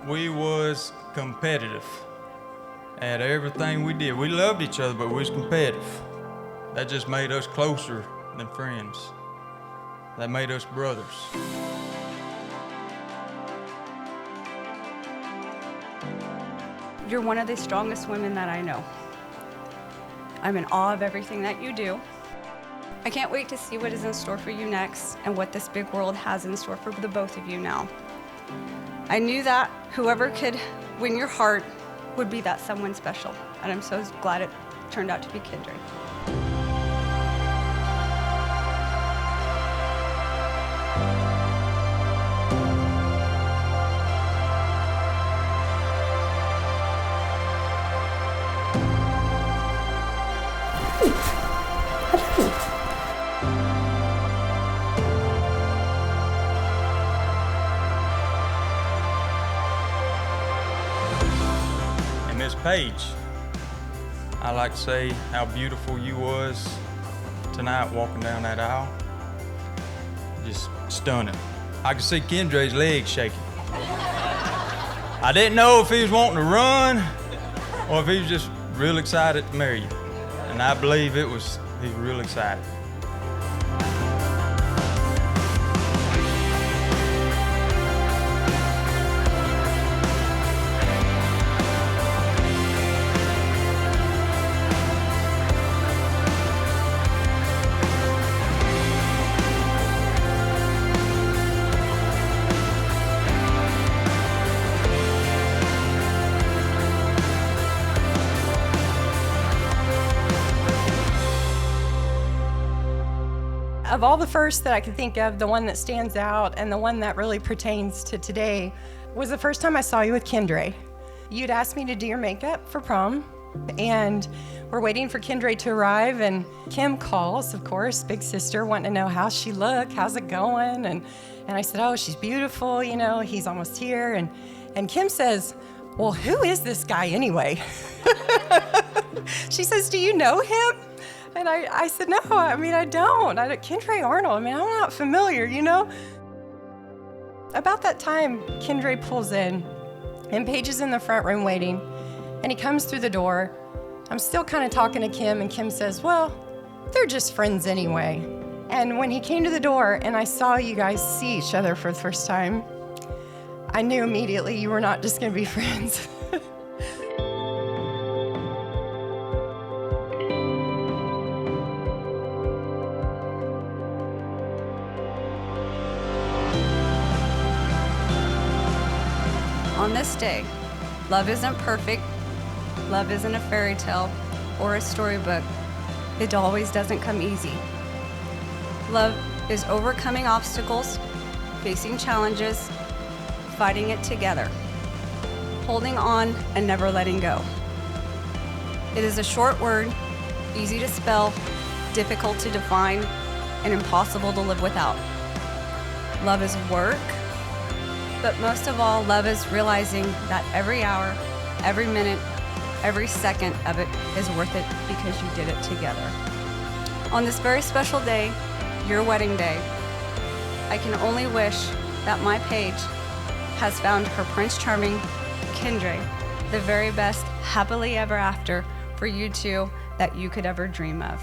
We was competitive at everything we did. We loved each other, but we was competitive. That just made us closer than friends. That made us brothers. You're one of the strongest women that I know. I'm in awe of everything that you do. I can't wait to see what is in store for you next and what this big world has in store for the both of you now. I knew that whoever could win your heart would be that someone special, and I'm so glad it turned out to be Kendrae. And Miss Paige, I like to say how beautiful you was tonight walking down that aisle. Just stunning. I could see Kendrae's legs shaking. I didn't know if he was wanting to run or if he was just real excited to marry you. And I believe he was real excited. Of all the firsts that I could think of, the one that stands out and the one that really pertains to today was the first time I saw you with Kendrae. You'd asked me to do your makeup for prom, and we're waiting for Kendrae to arrive, and Kim calls, of course, big sister, wanting to know how she looked, how's it going, and I said, oh, she's beautiful, you know, he's almost here, and Kim says, well, who is this guy anyway? She says, do you know him? And I said, no, I mean, I don't. Kendrae Arnold, I mean, I'm not familiar, you know? About that time, Kendrae pulls in, and Paige is in the front room waiting, and he comes through the door. I'm still kind of talking to Kim, and Kim says, well, they're just friends anyway. And when he came to the door and I saw you guys see each other for the first time, I knew immediately you were not just gonna be friends. On this day, love isn't perfect, love isn't a fairy tale or a storybook. It always doesn't come easy. Love is overcoming obstacles, facing challenges, fighting it together, holding on and never letting go. It is a short word, easy to spell, difficult to define, and impossible to live without. Love is work, but most of all, love is realizing that every hour, every minute, every second of it is worth it because you did it together. On this very special day, your wedding day, I can only wish that my Paige has found her Prince Charming, Kendrae, the very best happily ever after for you two that you could ever dream of.